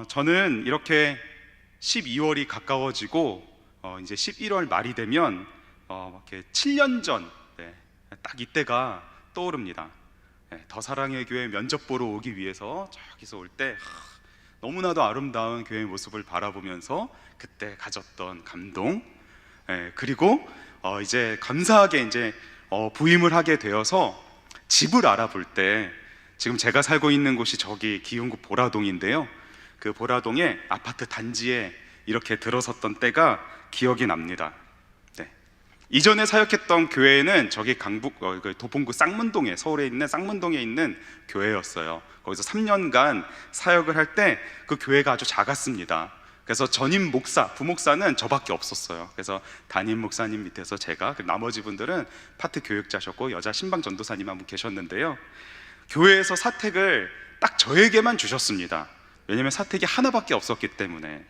저는 이렇게 12월이 가까워지고 이제 11월 말이 되면 이렇게 7년 전, 딱 이때가 떠오릅니다. 더 사랑의 교회 면접 보러 오기 위해서 저기서 올 때 너무나도 아름다운 교회의 모습을 바라보면서 그때 가졌던 감동, 그리고 이제 감사하게 이제 부임을 하게 되어서 집을 알아볼 때, 지금 제가 살고 있는 곳이 저기 기흥구 보라동인데요, 그 보라동의 아파트 단지에 이렇게 들어섰던 때가 기억이 납니다. 이전에 사역했던 교회는 저기 강북 도봉구 쌍문동에, 서울에 있는 쌍문동에 있는 교회였어요. 거기서 3년간 사역을 할 때 그 교회가 아주 작았습니다. 그래서 전임 목사, 부목사는 저밖에 없었어요. 그래서 담임 목사님 밑에서 제가, 나머지 분들은 파트 교육자셨고 여자 신방 전도사님 한 분 계셨는데요, 교회에서 사택을 딱 저에게만 주셨습니다. 왜냐면 사택이 하나밖에 없었기 때문에.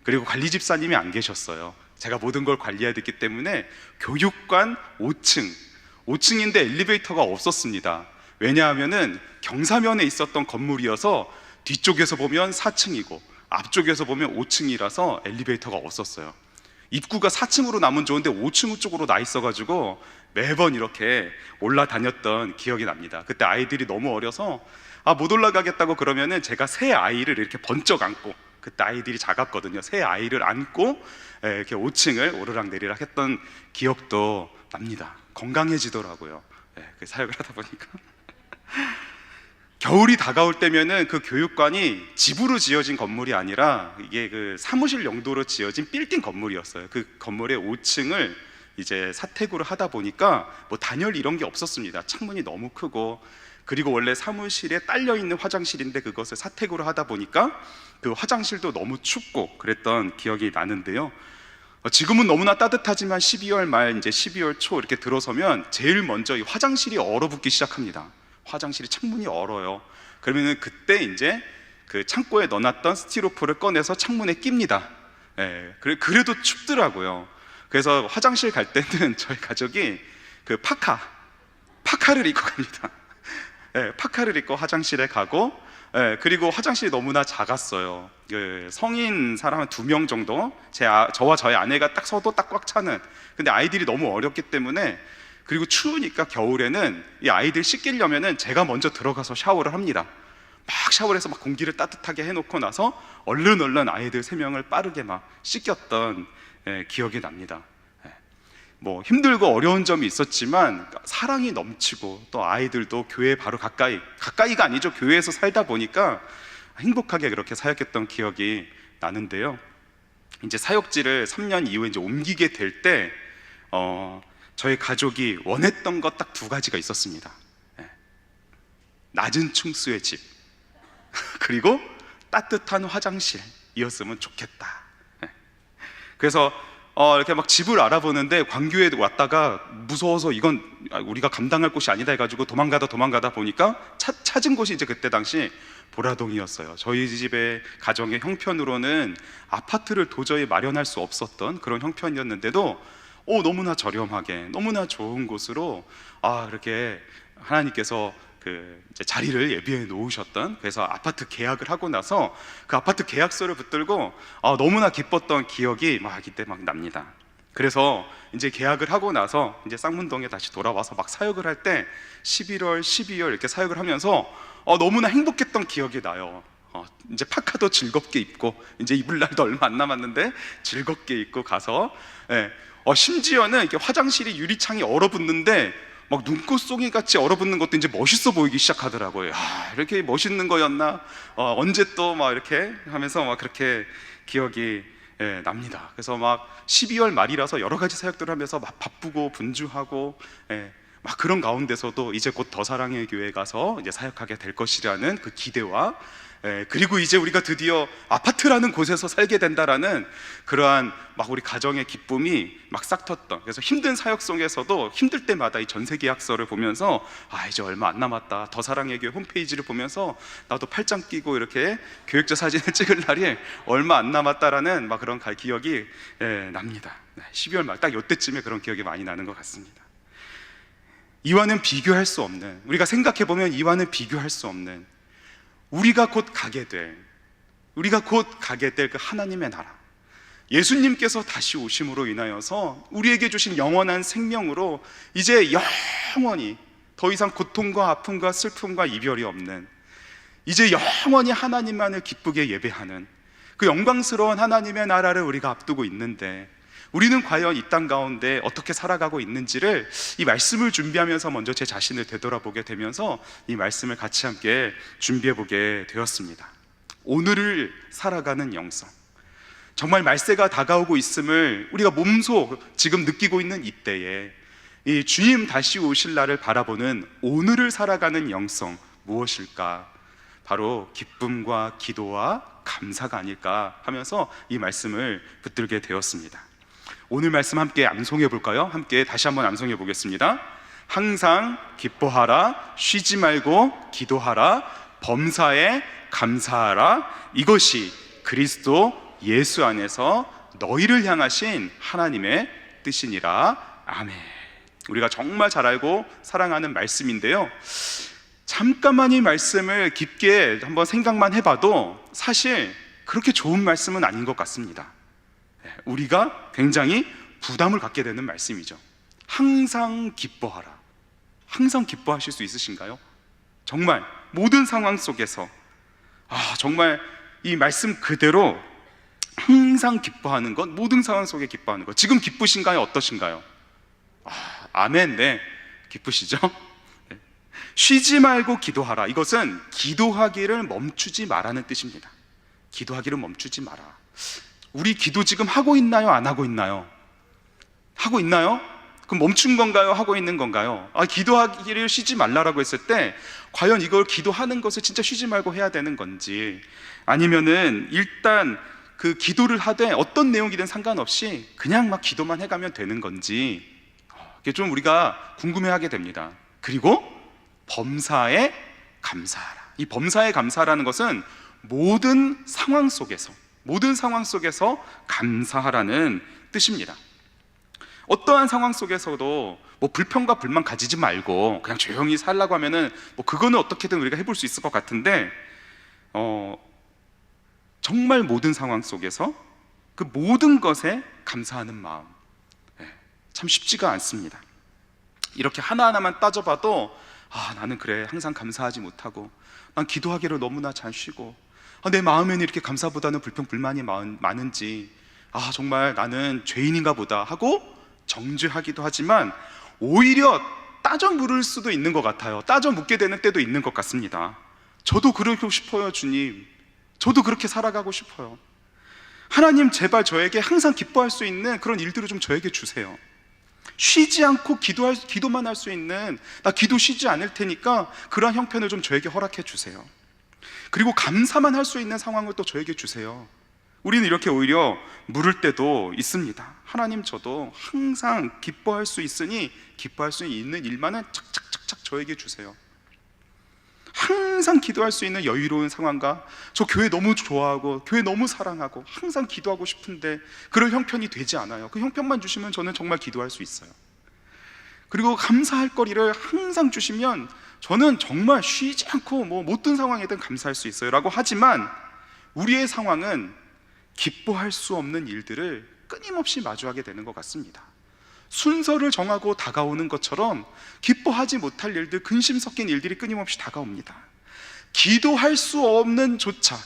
그리고 관리 집사님이 안 계셨어요. 제가 모든 걸 관리해야 됐기 때문에 교육관 5층인데 엘리베이터가 없었습니다. 왜냐하면은 경사면에 있었던 건물이어서 뒤쪽에서 보면 4층이고 앞쪽에서 보면 5층이라서 엘리베이터가 없었어요. 입구가 4층으로 나면 좋은데 5층 쪽으로 나 있어가지고 매번 이렇게 올라다녔던 기억이 납니다. 그때 아이들이 너무 어려서 못 올라가겠다고 그러면은 제가 새 아이를 이렇게 번쩍 안고, 그때 아이들이 작았거든요, 새 아이를 안고 이렇게 5층을 오르락내리락 했던 기억도 납니다. 건강해지더라고요, 그 사역을 하다 보니까. 겨울이 다가올 때면은 그 교육관이 집으로 지어진 건물이 아니라 이게 그 사무실 용도로 지어진 빌딩 건물이었어요. 그 건물의 5층을 이제 사택으로 하다 보니까 뭐 단열 이런 게 없었습니다. 창문이 너무 크고, 그리고 원래 사무실에 딸려 있는 화장실인데 그것을 사택으로 하다 보니까 그 화장실도 너무 춥고 그랬던 기억이 나는데요, 지금은 너무나 따뜻하지만 12월 말 이제 12월 초 이렇게 들어서면 제일 먼저 이 화장실이 얼어붙기 시작합니다. 화장실이 창문이 얼어요. 그러면은 그때 이제 그 창고에 넣어놨던 스티로폼을 꺼내서 창문에 낍니다. 그래도 춥더라고요. 그래서 화장실 갈 때는 저희 가족이 그 파카를 입고 갑니다. 파카를 입고 화장실에 가고, 그리고 화장실이 너무나 작았어요. 성인 사람 한 2명 정도, 저와 저희 아내가 딱 서도 딱 꽉 차는. 근데 아이들이 너무 어렸기 때문에, 그리고 추우니까 겨울에는 이 아이들 씻기려면은 제가 먼저 들어가서 샤워를 합니다. 막 샤워를 해서 막 공기를 따뜻하게 해놓고 나서 얼른 아이들 3명을 빠르게 막 씻겼던 기억이 납니다. 뭐 힘들고 어려운 점이 있었지만 사랑이 넘치고, 또 아이들도 교회 바로 가까이가 아니죠, 교회에서 살다 보니까 행복하게 그렇게 사역했던 기억이 나는데요, 이제 사역지를 3년 이후에 이제 옮기게 될 때 저희 가족이 원했던 것 딱 2가지가 있었습니다. 낮은 층수의 집, 그리고 따뜻한 화장실이었으면 좋겠다. 그래서 이렇게 막 집을 알아보는데 광교에 왔다가 무서워서 이건 우리가 감당할 곳이 아니다 해가지고 도망가다 보니까 찾은 곳이 이제 그때 당시 보라동이었어요. 저희 집의 가정의 형편으로는 아파트를 도저히 마련할 수 없었던 그런 형편이었는데도 너무나 저렴하게 너무나 좋은 곳으로 이렇게 하나님께서 이제 자리를 예비해 놓으셨던, 그래서 아파트 계약을 하고 나서 그 아파트 계약서를 붙들고 너무나 기뻤던 기억이 이때 납니다. 그래서 이제 계약을 하고 나서 이제 쌍문동에 다시 돌아와서 막 사역을 할 때 11월, 12월 이렇게 사역을 하면서 너무나 행복했던 기억이 나요. 이제 파카도 즐겁게 입고, 이제 입을 날도 얼마 안 남았는데 즐겁게 입고 가서, 심지어는 이렇게 화장실이 유리창이 얼어붙는데 막 눈꽃송이 같이 얼어붙는 것도 이제 멋있어 보이기 시작하더라고요. 이렇게 멋있는 거였나? 언제 또 막 이렇게 하면서 막 그렇게 기억이 납니다. 그래서 막 12월 말이라서 여러 가지 사역들을 하면서 막 바쁘고 분주하고, 막 그런 가운데서도 이제 곧 더 사랑의 교회 가서 이제 사역하게 될 것이라는 그 기대와, 그리고 이제 우리가 드디어 아파트라는 곳에서 살게 된다라는 그러한 막 우리 가정의 기쁨이 막 싹텄던, 그래서 힘든 사역 속에서도 힘들 때마다 이 전세계약서를 보면서 이제 얼마 안 남았다, 더 사랑의 교회 홈페이지를 보면서 나도 팔짱 끼고 이렇게 교육자 사진을 찍을 날이 얼마 안 남았다라는 막 그런 기억이 납니다. 12월 말 딱 이때쯤에 그런 기억이 많이 나는 것 같습니다. 이와는 비교할 수 없는, 우리가 생각해보면 이와는 비교할 수 없는, 우리가 곧 가게 될 우리가 곧 가게 될 그 하나님의 나라, 예수님께서 다시 오심으로 인하여서 우리에게 주신 영원한 생명으로 이제 영원히 더 이상 고통과 아픔과 슬픔과 이별이 없는, 이제 영원히 하나님만을 기쁘게 예배하는 그 영광스러운 하나님의 나라를 우리가 앞두고 있는데, 우리는 과연 이 땅 가운데 어떻게 살아가고 있는지를 이 말씀을 준비하면서 먼저 제 자신을 되돌아보게 되면서 이 말씀을 같이 함께 준비해 보게 되었습니다. 오늘을 살아가는 영성, 정말 말세가 다가오고 있음을 우리가 몸소 지금 느끼고 있는 이때에 이 주님 다시 오실 날을 바라보는 오늘을 살아가는 영성, 무엇일까? 바로 기쁨과 기도와 감사가 아닐까 하면서 이 말씀을 붙들게 되었습니다. 오늘 말씀 함께 암송해 볼까요? 함께 다시 한번 암송해 보겠습니다. 항상 기뻐하라, 쉬지 말고 기도하라, 범사에 감사하라, 이것이 그리스도 예수 안에서 너희를 향하신 하나님의 뜻이니라. 아멘. 우리가 정말 잘 알고 사랑하는 말씀인데요, 잠깐만 이 말씀을 깊게 한번 생각만 해봐도 사실 그렇게 좋은 말씀은 아닌 것 같습니다. 우리가 굉장히 부담을 갖게 되는 말씀이죠. 항상 기뻐하라. 항상 기뻐하실 수 있으신가요? 정말 모든 상황 속에서 정말 이 말씀 그대로 항상 기뻐하는 것, 모든 상황 속에 기뻐하는 것, 지금 기쁘신가요? 어떠신가요? 아멘. 네, 기쁘시죠? 네. 쉬지 말고 기도하라. 이것은 기도하기를 멈추지 마라는 뜻입니다. 기도하기를 멈추지 마라. 우리 기도 지금 하고 있나요? 안 하고 있나요? 하고 있나요? 그럼 멈춘 건가요? 하고 있는 건가요? 기도하기를 쉬지 말라라고 했을 때 과연 이걸 기도하는 것을 진짜 쉬지 말고 해야 되는 건지, 아니면은 일단 그 기도를 하되 어떤 내용이든 상관없이 그냥 막 기도만 해가면 되는 건지, 이게 좀 우리가 궁금해하게 됩니다. 그리고 범사에 감사하라. 이 범사에 감사라는 것은 모든 상황 속에서 감사하라는 뜻입니다. 어떠한 상황 속에서도 뭐 불평과 불만 가지지 말고 그냥 조용히 살라고 하면은 뭐 그거는 어떻게든 우리가 해볼 수 있을 것 같은데, 정말 모든 상황 속에서 그 모든 것에 감사하는 마음, 참 쉽지가 않습니다. 이렇게 하나하나만 따져봐도 나는 그래, 항상 감사하지 못하고, 난 기도하기를 너무나 잘 쉬고, 내 마음에는 이렇게 감사보다는 불평 불만이 많은지, 정말 나는 죄인인가 보다 하고 정죄하기도 하지만 오히려 따져 물을 수도 있는 것 같아요. 따져 묻게 되는 때도 있는 것 같습니다. 저도 그러고 싶어요, 주님. 저도 그렇게 살아가고 싶어요. 하나님, 제발 저에게 항상 기뻐할 수 있는 그런 일들을 좀 저에게 주세요. 쉬지 않고 기도만 할 수 있는, 나 기도 쉬지 않을 테니까 그러한 형편을 좀 저에게 허락해 주세요. 그리고 감사만 할 수 있는 상황을 또 저에게 주세요. 우리는 이렇게 오히려 물을 때도 있습니다. 하나님, 저도 항상 기뻐할 수 있으니 기뻐할 수 있는 일만은 착착착착 저에게 주세요. 항상 기도할 수 있는 여유로운 상황과, 저 교회 너무 좋아하고 교회 너무 사랑하고 항상 기도하고 싶은데 그럴 형편이 되지 않아요. 그 형편만 주시면 저는 정말 기도할 수 있어요. 그리고 감사할 거리를 항상 주시면 저는 정말 쉬지 않고 모든 상황에든 감사할 수 있어요 라고 하지만, 우리의 상황은 기뻐할 수 없는 일들을 끊임없이 마주하게 되는 것 같습니다. 순서를 정하고 다가오는 것처럼 기뻐하지 못할 일들, 근심 섞인 일들이 끊임없이 다가옵니다. 기도할 수 없는 조차,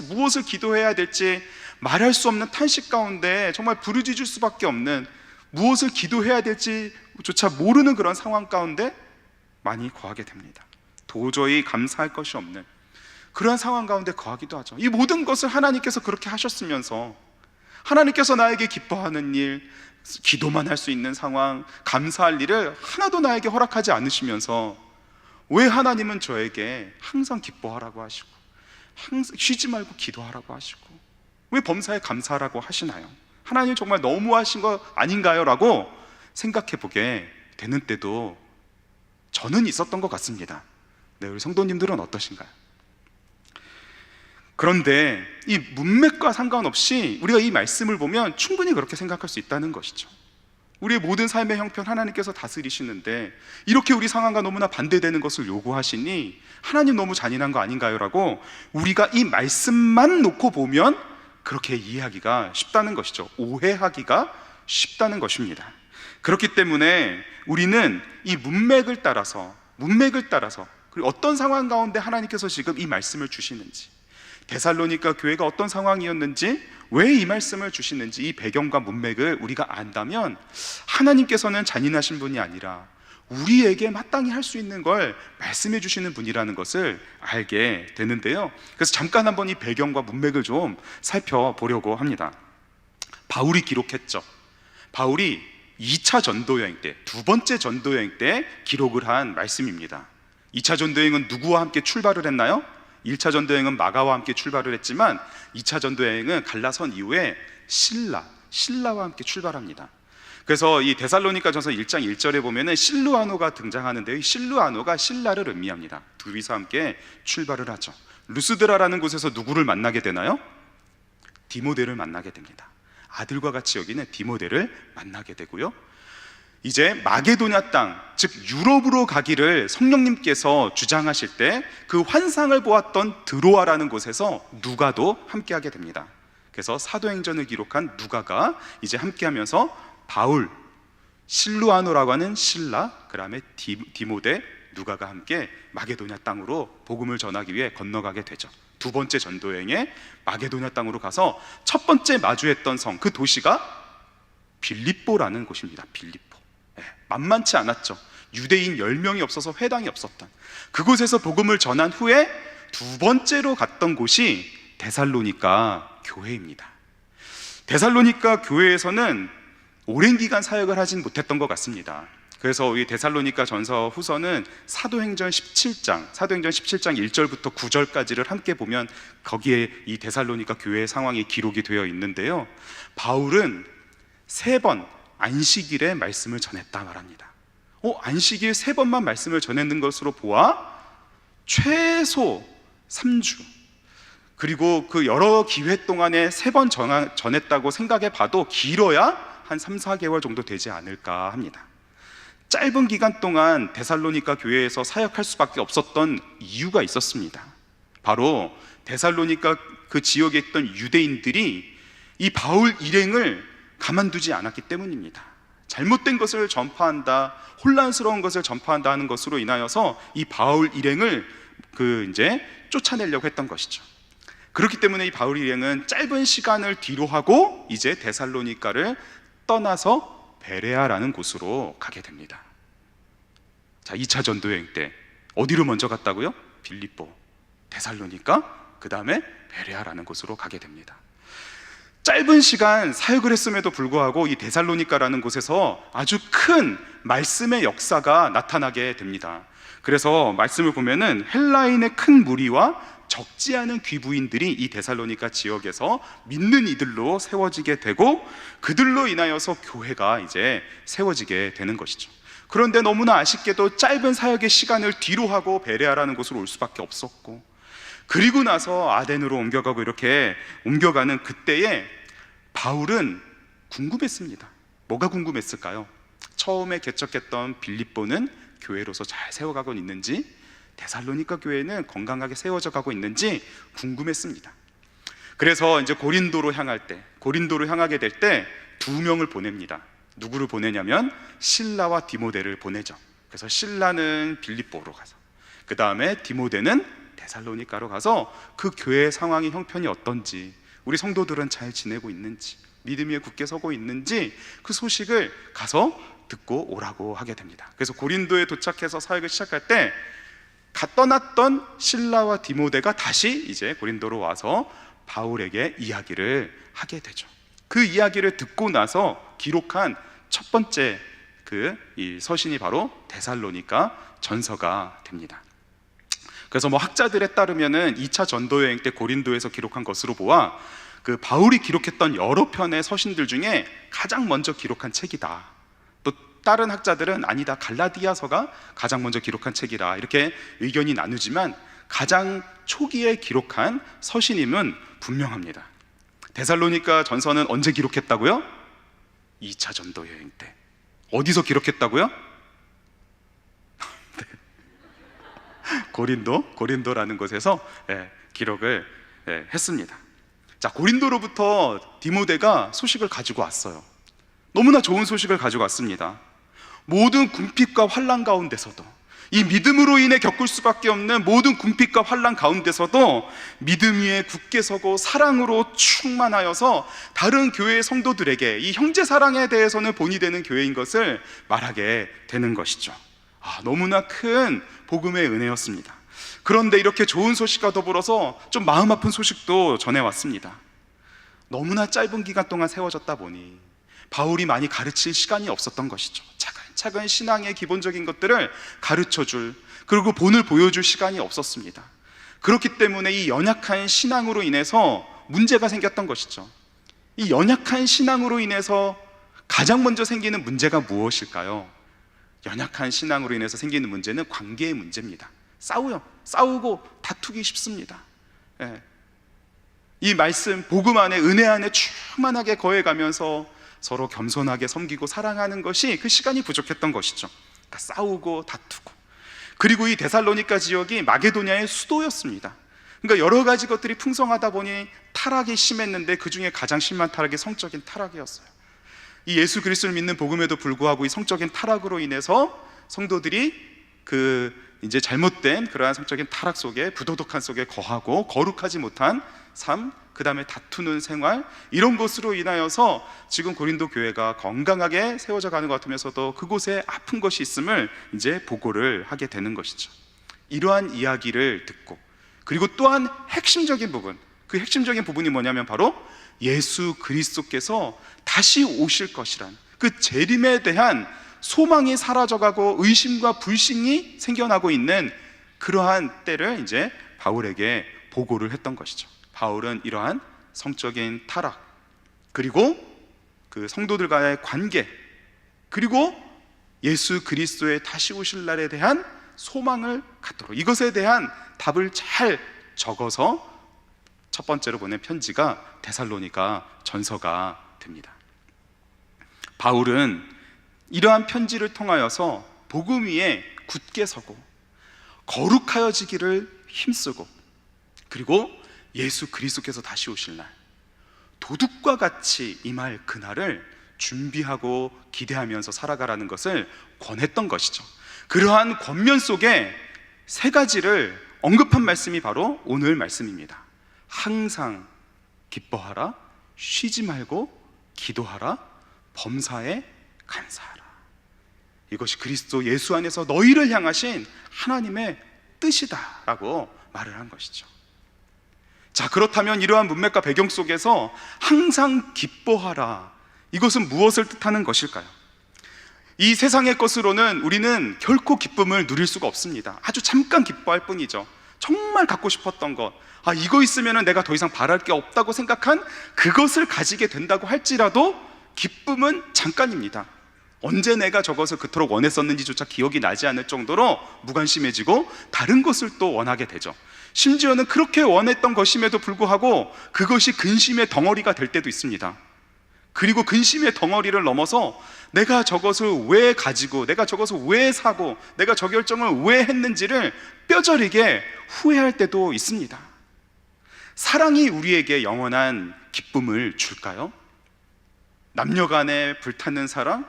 무엇을 기도해야 될지 말할 수 없는 탄식 가운데 정말 부르짖을 수밖에 없는, 무엇을 기도해야 될지 조차 모르는 그런 상황 가운데 많이 거하게 됩니다. 도저히 감사할 것이 없는 그런 상황 가운데 거하기도 하죠. 이 모든 것을 하나님께서 그렇게 하셨으면서, 하나님께서 나에게 기뻐하는 일, 기도만 할 수 있는 상황, 감사할 일을 하나도 나에게 허락하지 않으시면서 왜 하나님은 저에게 항상 기뻐하라고 하시고 항상 쉬지 말고 기도하라고 하시고 왜 범사에 감사하라고 하시나요? 하나님 정말 너무하신 거 아닌가요? 라고 생각해 보게 되는 때도 저는 있었던 것 같습니다. 네, 우리 성도님들은 어떠신가요? 그런데 이 문맥과 상관없이 우리가 이 말씀을 보면 충분히 그렇게 생각할 수 있다는 것이죠. 우리의 모든 삶의 형편 하나님께서 다스리시는데 이렇게 우리 상황과 너무나 반대되는 것을 요구하시니 하나님 너무 잔인한 거 아닌가요? 라고 우리가 이 말씀만 놓고 보면 그렇게 이해하기가 쉽다는 것이죠. 오해하기가 쉽다는 것입니다. 그렇기 때문에 우리는 이 문맥을 따라서 그리고 어떤 상황 가운데 하나님께서 지금 이 말씀을 주시는지, 데살로니가 교회가 어떤 상황이었는지, 왜 이 말씀을 주시는지 이 배경과 문맥을 우리가 안다면 하나님께서는 잔인하신 분이 아니라 우리에게 마땅히 할 수 있는 걸 말씀해 주시는 분이라는 것을 알게 되는데요. 그래서 잠깐 한번 이 배경과 문맥을 좀 살펴보려고 합니다. 바울이 기록했죠. 바울이 2차 전도여행 때, 두 번째 전도여행 때 기록을 한 말씀입니다. 2차 전도여행은 누구와 함께 출발을 했나요? 1차 전도여행은 마가와 함께 출발을 했지만 2차 전도여행은 갈라선 이후에 신라와 함께 출발합니다. 그래서 이 데살로니가전서 1장 1절에 보면은 실루아노가 등장하는데요, 이 실루아노가 신라를 의미합니다. 둘이서 함께 출발을 하죠. 루스드라라는 곳에서 누구를 만나게 되나요? 디모데를 만나게 됩니다. 아들과 같이 여기는 디모데를 만나게 되고요, 이제 마게도냐 땅, 즉 유럽으로 가기를 성령님께서 주장하실 때 그 환상을 보았던 드로아라는 곳에서 누가도 함께하게 됩니다. 그래서 사도행전을 기록한 누가가 이제 함께하면서 바울, 실루아노라고 하는 신라, 그 다음에 디모데, 누가가 함께 마게도냐 땅으로 복음을 전하기 위해 건너가게 되죠. 두 번째 전도여행에 마게도냐 땅으로 가서 첫 번째 마주했던 성, 그 도시가 빌립보라는 곳입니다. 빌립보. 만만치 않았죠. 유대인 10명이 없어서 회당이 없었던 그곳에서 복음을 전한 후에 두 번째로 갔던 곳이 데살로니가 교회입니다. 데살로니가 교회에서는 오랜 기간 사역을 하진 못했던 것 같습니다. 그래서 이 데살로니가 전서 후서는 사도행전 17장 1절부터 9절까지를 함께 보면 거기에 이 데살로니가 교회의 상황이 기록이 되어 있는데요, 바울은 3번 안식일에 말씀을 전했다 말합니다. 안식일 3번만 말씀을 전했는 것으로 보아 최소 3주, 그리고 그 여러 기회 동안에 3번 전했다고 생각해 봐도 길어야 한 3, 4개월 정도 되지 않을까 합니다. 짧은 기간 동안 데살로니가 교회에서 사역할 수밖에 없었던 이유가 있었습니다. 바로 데살로니가 그 지역에 있던 유대인들이 이 바울 일행을 가만두지 않았기 때문입니다. 잘못된 것을 전파한다, 혼란스러운 것을 전파한다 하는 것으로 인하여서 이 바울 일행을 이제 쫓아내려고 했던 것이죠. 그렇기 때문에 이 바울 일행은 짧은 시간을 뒤로 하고 이제 데살로니가를 떠나서 베레아라는 곳으로 가게 됩니다. 자, 2차 전도여행 때 어디로 먼저 갔다고요? 빌립보, 데살로니가, 그 다음에 베레아라는 곳으로 가게 됩니다. 짧은 시간 사역을 했음에도 불구하고 이 데살로니가라는 곳에서 아주 큰 말씀의 역사가 나타나게 됩니다. 그래서 말씀을 보면은 헬라인의 큰 무리와 적지 않은 귀부인들이 이 데살로니가 지역에서 믿는 이들로 세워지게 되고 그들로 인하여서 교회가 이제 세워지게 되는 것이죠. 그런데 너무나 아쉽게도 짧은 사역의 시간을 뒤로 하고 베레아라는 곳으로 올 수밖에 없었고, 그리고 나서 아덴으로 옮겨가고 이렇게 옮겨가는 그때에 바울은 궁금했습니다. 뭐가 궁금했을까요? 처음에 개척했던 빌립보는 교회로서 잘 세워가고 있는지, 데살로니가 교회는 건강하게 세워져 가고 있는지 궁금했습니다. 그래서 이제 고린도로 향하게 될 때 2명을 보냅니다. 누구를 보내냐면 실라와 디모데를 보내죠. 그래서 실라는 빌립보로 가서, 그 다음에 디모데는 데살로니가로 가서 그 교회의 상황이 형편이 어떤지, 우리 성도들은 잘 지내고 있는지, 믿음 위에 굳게 서고 있는지 그 소식을 가서 듣고 오라고 하게 됩니다. 그래서 고린도에 도착해서 사역을 시작할 때 떠났던 실라와 디모데가 다시 이제 고린도로 와서 바울에게 이야기를 하게 되죠. 그 이야기를 듣고 나서 기록한 첫 번째 이 서신이 바로 데살로니가 전서가 됩니다. 그래서 학자들에 따르면은 2차 전도여행 때 고린도에서 기록한 것으로 보아 그 바울이 기록했던 여러 편의 서신들 중에 가장 먼저 기록한 책이다. 또 다른 학자들은 아니다, 갈라디아서가 가장 먼저 기록한 책이라, 이렇게 의견이 나누지만 가장 초기에 기록한 서신임은 분명합니다. 데살로니가 전서는 언제 기록했다고요? 2차 전도여행 때. 어디서 기록했다고요? 네. 고린도라는 곳에서 기록을 했습니다. 자, 고린도로부터 디모데가 소식을 가지고 왔어요. 너무나 좋은 소식을 가지고 왔습니다. 모든 궁핍과 환난 가운데서도, 이 믿음으로 인해 겪을 수밖에 없는 모든 궁핍과 환난 가운데서도 믿음 위에 굳게 서고 사랑으로 충만하여서 다른 교회의 성도들에게 이 형제 사랑에 대해서는 본이 되는 교회인 것을 말하게 되는 것이죠. 너무나 큰 복음의 은혜였습니다. 그런데 이렇게 좋은 소식과 더불어서 좀 마음 아픈 소식도 전해왔습니다. 너무나 짧은 기간 동안 세워졌다 보니 바울이 많이 가르칠 시간이 없었던 것이죠. 차근차근 신앙의 기본적인 것들을 가르쳐줄, 그리고 본을 보여줄 시간이 없었습니다. 그렇기 때문에 이 연약한 신앙으로 인해서 문제가 생겼던 것이죠. 이 연약한 신앙으로 인해서 가장 먼저 생기는 문제가 무엇일까요? 연약한 신앙으로 인해서 생기는 문제는 관계의 문제입니다. 싸우고 다투기 쉽습니다. 이 말씀, 복음 안에, 은혜 안에 충만하게 거해가면서 서로 겸손하게 섬기고 사랑하는 것이 그 시간이 부족했던 것이죠. 그러니까 싸우고 다투고. 그리고 이 데살로니가 지역이 마게도냐의 수도였습니다. 그러니까 여러 가지 것들이 풍성하다 보니 타락이 심했는데 그 중에 가장 심한 타락이 성적인 타락이었어요. 이 예수 그리스도를 믿는 복음에도 불구하고 이 성적인 타락으로 인해서 성도들이 이제 잘못된 그러한 성적인 타락 속에, 부도덕한 속에 거하고 거룩하지 못한 삶, 그 다음에 다투는 생활, 이런 것으로 인하여서 지금 고린도 교회가 건강하게 세워져 가는 것 같으면서도 그곳에 아픈 것이 있음을 이제 보고를 하게 되는 것이죠. 이러한 이야기를 듣고, 그리고 또한 핵심적인 부분, 그 핵심적인 부분이 뭐냐면 바로 예수 그리스도께서 다시 오실 것이란 그 재림에 대한 소망이 사라져가고 의심과 불신이 생겨나고 있는 그러한 때를 이제 바울에게 보고를 했던 것이죠. 바울은 이러한 성적인 타락, 그리고 그 성도들과의 관계, 그리고 예수 그리스도의 다시 오실 날에 대한 소망을 갖도록, 이것에 대한 답을 잘 적어서 첫 번째로 보낸 편지가 데살로니가 전서가 됩니다. 바울은 이러한 편지를 통하여서 복음 위에 굳게 서고 거룩하여지기를 힘쓰고, 그리고 예수 그리스도께서 다시 오실 날, 도둑과 같이 임할 그날을 준비하고 기대하면서 살아가라는 것을 권했던 것이죠. 그러한 권면 속에 세 가지를 언급한 말씀이 바로 오늘 말씀입니다. 항상 기뻐하라, 쉬지 말고 기도하라, 범사에 감사하라. 이것이 그리스도 예수 안에서 너희를 향하신 하나님의 뜻이다라고 말을 한 것이죠. 자, 그렇다면 이러한 문맥과 배경 속에서 항상 기뻐하라, 이것은 무엇을 뜻하는 것일까요? 이 세상의 것으로는 우리는 결코 기쁨을 누릴 수가 없습니다. 아주 잠깐 기뻐할 뿐이죠. 정말 갖고 싶었던 것, 이거 있으면 내가 더 이상 바랄 게 없다고 생각한 그것을 가지게 된다고 할지라도 기쁨은 잠깐입니다. 언제 내가 저것을 그토록 원했었는지조차 기억이 나지 않을 정도로 무관심해지고 다른 것을 또 원하게 되죠. 심지어는 그렇게 원했던 것임에도 불구하고 그것이 근심의 덩어리가 될 때도 있습니다. 그리고 근심의 덩어리를 넘어서 내가 저것을 왜 가지고, 내가 저것을 왜 사고, 내가 저 결정을 왜 했는지를 뼈저리게 후회할 때도 있습니다. 사랑이 우리에게 영원한 기쁨을 줄까요? 남녀 간의 불타는 사랑,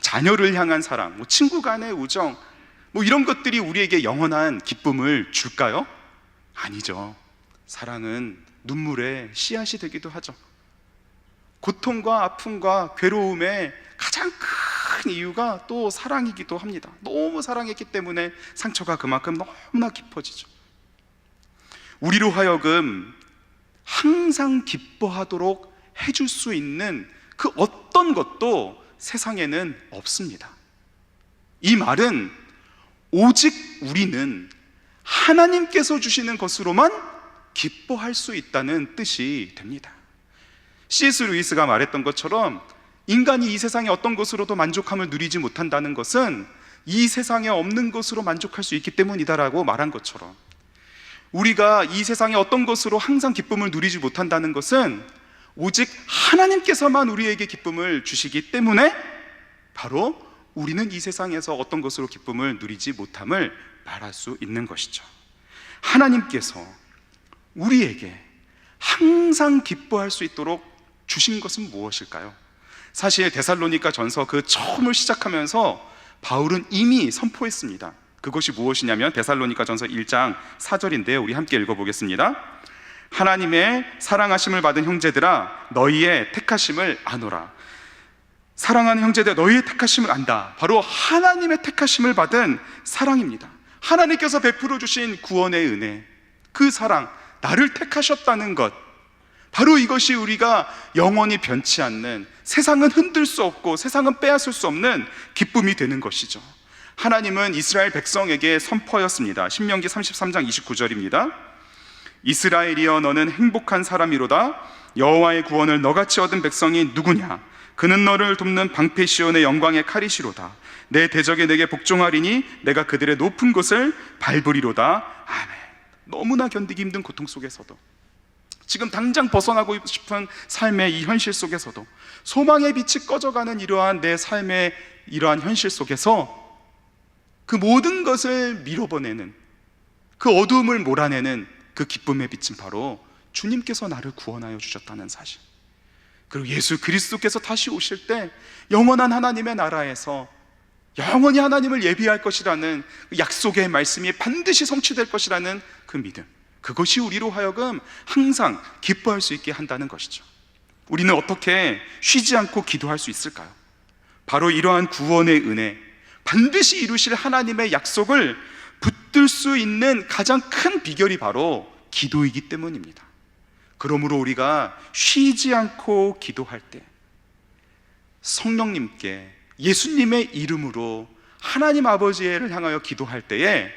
자녀를 향한 사랑, 친구 간의 우정, 이런 것들이 우리에게 영원한 기쁨을 줄까요? 아니죠. 사랑은 눈물의 씨앗이 되기도 하죠. 고통과 아픔과 괴로움의 가장 큰 이유가 또 사랑이기도 합니다. 너무 사랑했기 때문에 상처가 그만큼 너무나 깊어지죠. 우리로 하여금 항상 기뻐하도록 해줄 수 있는 그 어떤 것도 세상에는 없습니다. 이 말은 오직 우리는 하나님께서 주시는 것으로만 기뻐할 수 있다는 뜻이 됩니다. C.S. 루이스가 말했던 것처럼 인간이 이 세상의 어떤 것으로도 만족함을 누리지 못한다는 것은 이 세상에 없는 것으로 만족할 수 있기 때문이다라고 말한 것처럼, 우리가 이 세상의 어떤 것으로 항상 기쁨을 누리지 못한다는 것은 오직 하나님께서만 우리에게 기쁨을 주시기 때문에 바로 우리는 이 세상에서 어떤 것으로 기쁨을 누리지 못함을 말할 수 있는 것이죠. 하나님께서 우리에게 항상 기뻐할 수 있도록 주신 것은 무엇일까요? 사실 데살로니가 전서 그 처음을 시작하면서 바울은 이미 선포했습니다. 그것이 무엇이냐면 데살로니가 전서 1장 4절인데요, 우리 함께 읽어보겠습니다. 하나님의 사랑하심을 받은 형제들아, 너희의 택하심을 아노라. 사랑하는 형제들, 너희의 택하심을 안다. 바로 하나님의 택하심을 받은 사랑입니다. 하나님께서 베풀어 주신 구원의 은혜, 그 사랑, 나를 택하셨다는 것, 바로 이것이 우리가 영원히 변치 않는, 세상은 흔들 수 없고 세상은 빼앗을 수 없는 기쁨이 되는 것이죠. 하나님은 이스라엘 백성에게 선포하였습니다. 신명기 33장 29절입니다. 이스라엘이여, 너는 행복한 사람이로다. 여호와의 구원을 너같이 얻은 백성이 누구냐? 그는 너를 돕는 방패 시온의 영광의 칼이시로다. 내 대적에 내게 복종하리니 내가 그들의 높은 곳을 밟으리로다. 아멘. 너무나 견디기 힘든 고통 속에서도, 지금 당장 벗어나고 싶은 삶의 이 현실 속에서도, 소망의 빛이 꺼져가는 이러한 내 삶의 이러한 현실 속에서 그 모든 것을 밀어버리는, 그 어두움을 몰아내는 그 기쁨의 빛은 바로 주님께서 나를 구원하여 주셨다는 사실, 그리고 예수 그리스도께서 다시 오실 때 영원한 하나님의 나라에서 영원히 하나님을 예비할 것이라는 약속의 말씀이 반드시 성취될 것이라는 그 믿음, 그것이 우리로 하여금 항상 기뻐할 수 있게 한다는 것이죠. 우리는 어떻게 쉬지 않고 기도할 수 있을까요? 바로 이러한 구원의 은혜, 반드시 이루실 하나님의 약속을 붙들 수 있는 가장 큰 비결이 바로 기도이기 때문입니다. 그러므로 우리가 쉬지 않고 기도할 때, 성령님께 예수님의 이름으로 하나님 아버지를 향하여 기도할 때에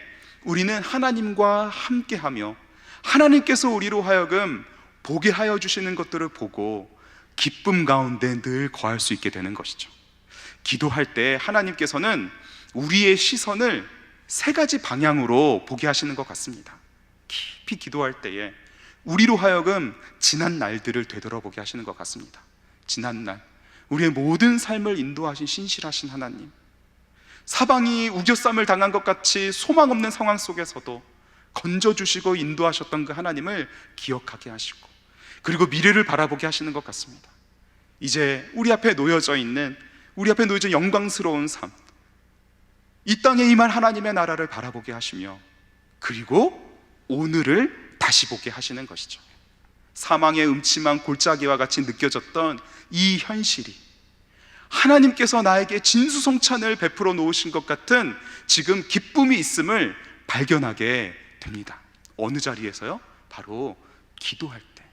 우리는 하나님과 함께하며 하나님께서 우리로 하여금 보게 하여 주시는 것들을 보고 기쁨 가운데 늘 거할 수 있게 되는 것이죠. 기도할 때 하나님께서는 우리의 시선을 세 가지 방향으로 보게 하시는 것 같습니다. 깊이 기도할 때에 우리로 하여금 지난 날들을 되돌아보게 하시는 것 같습니다. 지난 날, 우리의 모든 삶을 인도하신 신실하신 하나님, 사방이 우겨쌈을 당한 것 같이 소망 없는 상황 속에서도 건져주시고 인도하셨던 그 하나님을 기억하게 하시고, 그리고 미래를 바라보게 하시는 것 같습니다. 이제 우리 앞에 놓여져 있는, 우리 앞에 놓여져 영광스러운 삶, 이 땅에 임한 하나님의 나라를 바라보게 하시며, 그리고 오늘을 다시 보게 하시는 것이죠. 사망의 음침한 골짜기와 같이 느껴졌던 이 현실이 하나님께서 나에게 진수성찬을 베풀어 놓으신 것 같은 지금 기쁨이 있음을 발견하게 됩니다. 어느 자리에서요? 바로 기도할 때.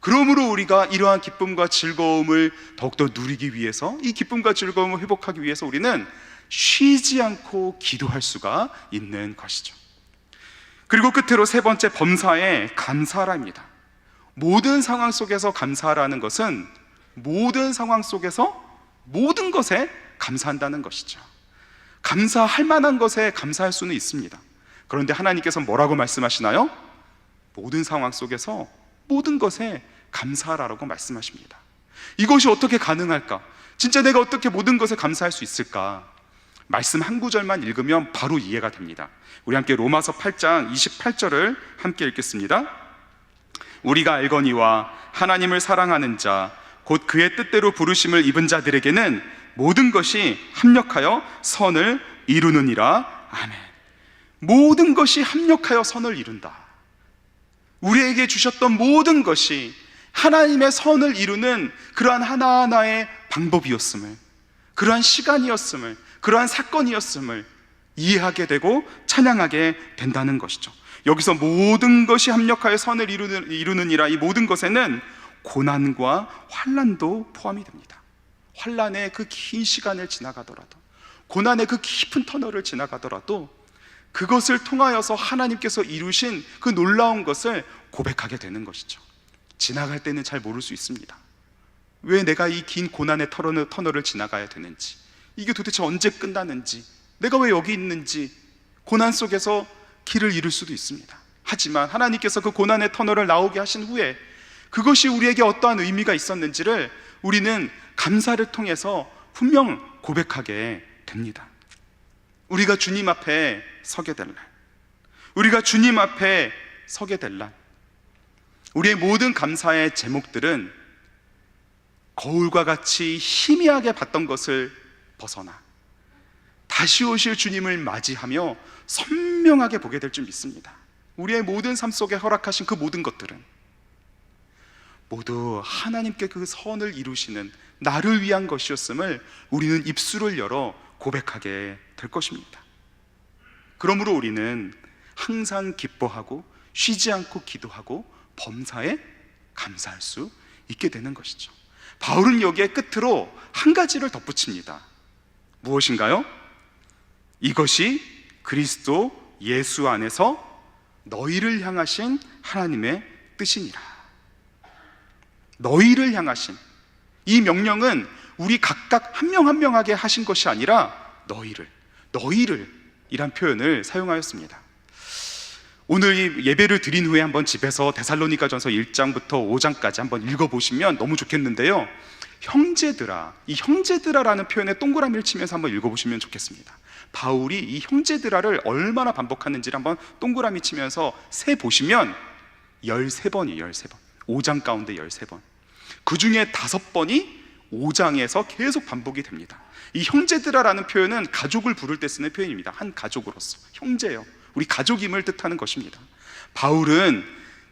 그러므로 우리가 이러한 기쁨과 즐거움을 더욱더 누리기 위해서, 이 기쁨과 즐거움을 회복하기 위해서 우리는 쉬지 않고 기도할 수가 있는 것이죠. 그리고 끝으로 세 번째, 범사에 감사하라입니다. 모든 상황 속에서 감사하라는 것은 모든 상황 속에서 모든 것에 감사한다는 것이죠. 감사할 만한 것에 감사할 수는 있습니다. 그런데 하나님께서 뭐라고 말씀하시나요? 모든 상황 속에서 모든 것에 감사하라고 말씀하십니다. 이것이 어떻게 가능할까? 진짜 내가 어떻게 모든 것에 감사할 수 있을까? 말씀 한 구절만 읽으면 바로 이해가 됩니다. 우리 함께 로마서 8장 28절을 함께 읽겠습니다. 우리가 알거니와 하나님을 사랑하는 자, 곧 그의 뜻대로 부르심을 입은 자들에게는 모든 것이 합력하여 선을 이루느니라. 아멘. 모든 것이 합력하여 선을 이룬다. 우리에게 주셨던 모든 것이 하나님의 선을 이루는 그러한 하나하나의 방법이었음을, 그러한 시간이었음을, 그러한 사건이었음을 이해하게 되고 찬양하게 된다는 것이죠. 여기서 모든 것이 합력하여 선을 이루느니라, 이 모든 것에는 고난과 환난도 포함이 됩니다. 환난의 그 긴 시간을 지나가더라도, 고난의 그 깊은 터널을 지나가더라도 그것을 통하여서 하나님께서 이루신 그 놀라운 것을 고백하게 되는 것이죠. 지나갈 때는 잘 모를 수 있습니다. 왜 내가 이 긴 고난의 터널을 지나가야 되는지, 이게 도대체 언제 끝나는지, 내가 왜 여기 있는지, 고난 속에서 길을 잃을 수도 있습니다. 하지만 하나님께서 그 고난의 터널을 나오게 하신 후에 그것이 우리에게 어떠한 의미가 있었는지를 우리는 감사를 통해서 분명 고백하게 됩니다. 우리가 주님 앞에 서게 될 날, 우리가 주님 앞에 서게 될 날, 우리의 모든 감사의 제목들은 거울과 같이 희미하게 봤던 것을 벗어나 다시 오실 주님을 맞이하며 선명하게 보게 될 줄 믿습니다. 우리의 모든 삶 속에 허락하신 그 모든 것들은 모두 하나님께 그 선을 이루시는 나를 위한 것이었음을 우리는 입술을 열어 고백하게 될 것입니다. 그러므로 우리는 항상 기뻐하고 쉬지 않고 기도하고 범사에 감사할 수 있게 되는 것이죠. 바울은 여기에 끝으로 한 가지를 덧붙입니다. 무엇인가요? 이것이 그리스도 예수 안에서 너희를 향하신 하나님의 뜻이니라. 너희를 향하신 이 명령은 우리 각각 한 명 한 명에게 하신 것이 아니라 너희를 이란 표현을 사용하였습니다. 오늘 이 예배를 드린 후에 한번 집에서 데살로니가전서 1장부터 5장까지 한번 읽어보시면 너무 좋겠는데요, 형제들아, 이 형제들아라는 표현에 동그라미를 치면서 한번 읽어보시면 좋겠습니다. 바울이 이 형제들아를 얼마나 반복하는지를 한번 동그라미 치면서 세보시면 13번이에요. 13번. 5장 가운데 13번. 그 중에 5번이 5장에서 계속 반복이 됩니다. 이 형제들아라는 표현은 가족을 부를 때 쓰는 표현입니다. 한 가족으로서, 형제요, 우리 가족임을 뜻하는 것입니다. 바울은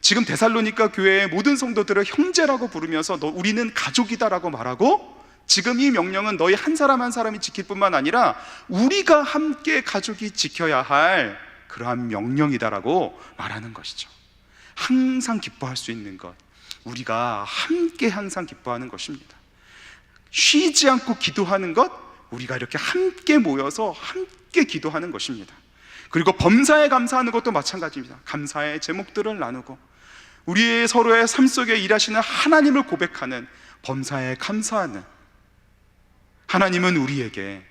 지금 데살로니가 교회의 모든 성도들을 형제라고 부르면서 우리는 가족이다라고 말하고, 지금 이 명령은 너희 한 사람 한 사람이 지킬 뿐만 아니라 우리가 함께 가족이 지켜야 할 그러한 명령이다라고 말하는 것이죠. 항상 기뻐할 수 있는 것, 우리가 함께 항상 기뻐하는 것입니다. 쉬지 않고 기도하는 것, 우리가 이렇게 함께 모여서 함께 기도하는 것입니다. 그리고 범사에 감사하는 것도 마찬가지입니다. 감사의 제목들을 나누고 우리의 서로의 삶 속에 일하시는 하나님을 고백하는, 범사에 감사하는, 하나님은 우리에게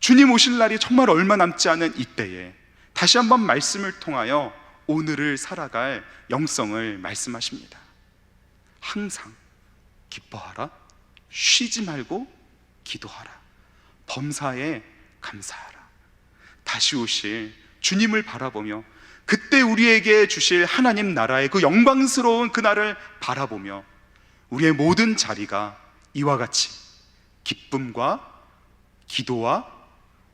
주님 오실 날이 정말 얼마 남지 않은 이때에 다시 한번 말씀을 통하여 오늘을 살아갈 영성을 말씀하십니다. 항상 기뻐하라, 쉬지 말고 기도하라, 범사에 감사하라. 다시 오실 주님을 바라보며 그때 우리에게 주실 하나님 나라의 그 영광스러운 그날을 바라보며 우리의 모든 자리가 이와 같이 기쁨과 기도와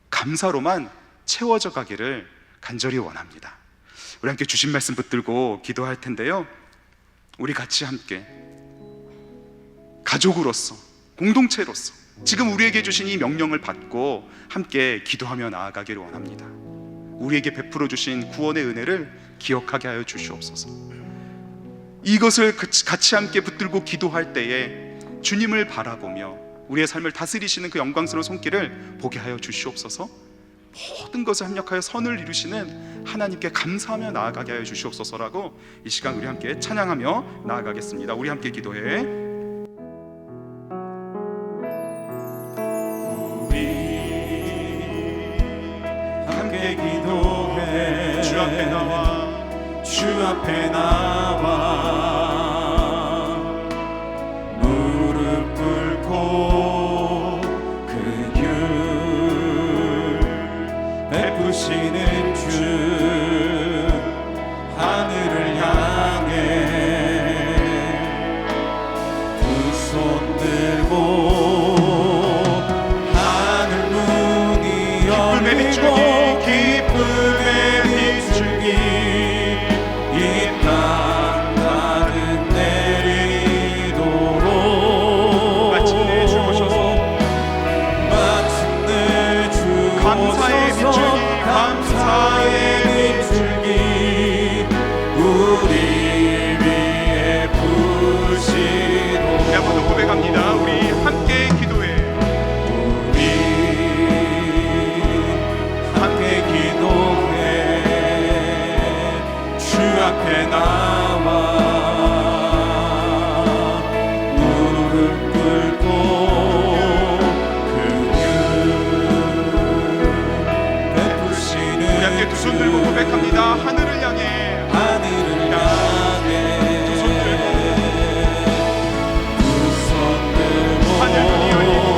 감사로만 채워져 가기를 간절히 원합니다. 우리 함께 주신 말씀 붙들고 기도할 텐데요, 우리 같이 함께 가족으로서, 공동체로서 지금 우리에게 주신 이 명령을 받고 함께 기도하며 나아가기를 원합니다. 우리에게 베풀어 주신 구원의 은혜를 기억하게 하여 주시옵소서. 이것을 같이 함께 붙들고 기도할 때에 주님을 바라보며 우리의 삶을 다스리시는 그 영광스러운 손길을 보게 하여 주시옵소서. 모든 것을 합력하여 선을 이루시는 하나님께 감사하며 나아가게 하여 주시옵소서라고 이 시간 우리 함께 찬양하며 나아가겠습니다. 우리 함께 기도해. 함께 기도해. 주 앞에 나와, 주 앞에 나와 무릎 꿇고 긍휼 베푸시는 주 하늘을 향해 두 손 들고 하늘 문이 열리고 기쁨의 빗줄기 이 땅 가득 내리도록 마침내 주 오셔서 마침내 주 감사의 오셔서 빗줄기, 감사의 빗줄기 우리 위에 부시도록 우리 한번 더 고백합니다. 우리 함께 기도해. 우리 함께 기도해. 주 앞에 나와 무릎 꿇고 긍휼 베푸시는 우리 함께 두 손 들고 고백합니다. 하늘을 향해, 하늘을 향해 두 손 들고 두 손 들고 하늘 문이 열리고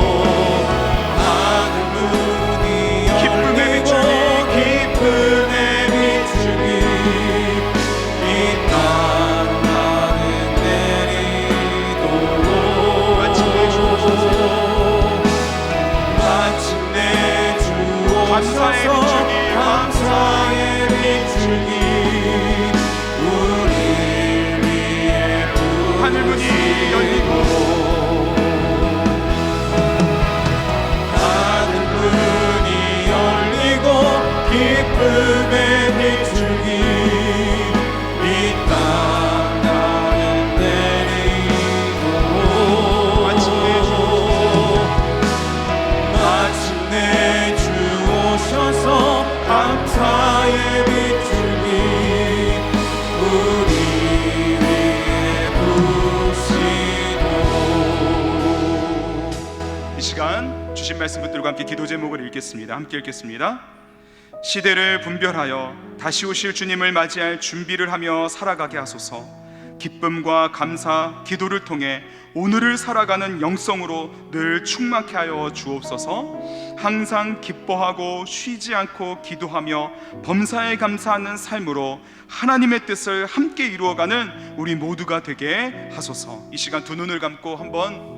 주신 말씀 붙들고 함께 기도 제목을 읽겠습니다. 함께 읽겠습니다. 시대를 분별하여 다시 오실 주님을 맞이할 준비를 하며 살아가게 하소서. 기쁨과 감사, 기도를 통해 오늘을 살아가는 영성으로 늘 충만케 하여 주옵소서. 항상 기뻐하고 쉬지 않고 기도하며 범사에 감사하는 삶으로 하나님의 뜻을 함께 이루어가는 우리 모두가 되게 하소서. 이 시간 두 눈을 감고 한번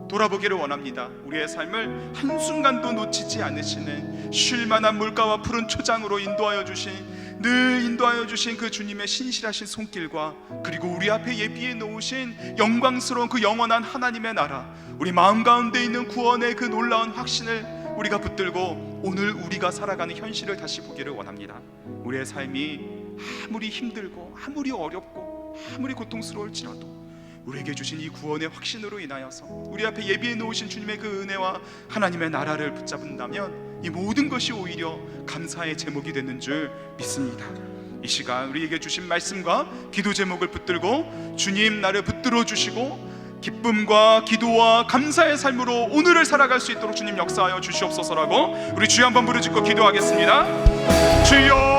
돌아보기를 원합니다. 우리의 삶을 한순간도 놓치지 않으시는 쉴만한 물가와 푸른 초장으로 늘 인도하여 주신 그 주님의 신실하신 손길과 그리고 우리 앞에 예비해 놓으신 영광스러운 그 영원한 하나님의 나라, 우리 마음 가운데 있는 구원의 그 놀라운 확신을 우리가 붙들고 오늘 우리가 살아가는 현실을 다시 보기를 원합니다. 우리의 삶이 아무리 힘들고 아무리 어렵고 아무리 고통스러울지라도 우리에게 주신 이 구원의 확신으로 인하여서 우리 앞에 예비해 놓으신 주님의 그 은혜와 하나님의 나라를 붙잡는다면 이 모든 것이 오히려 감사의 제목이 되는 줄 믿습니다. 이 시간 우리에게 주신 말씀과 기도 제목을 붙들고 주님 나를 붙들어 주시고 기쁨과 기도와 감사의 삶으로 오늘을 살아갈 수 있도록 주님 역사하여 주시옵소서라고 우리 주여 한번 부르짖고 기도하겠습니다. 주여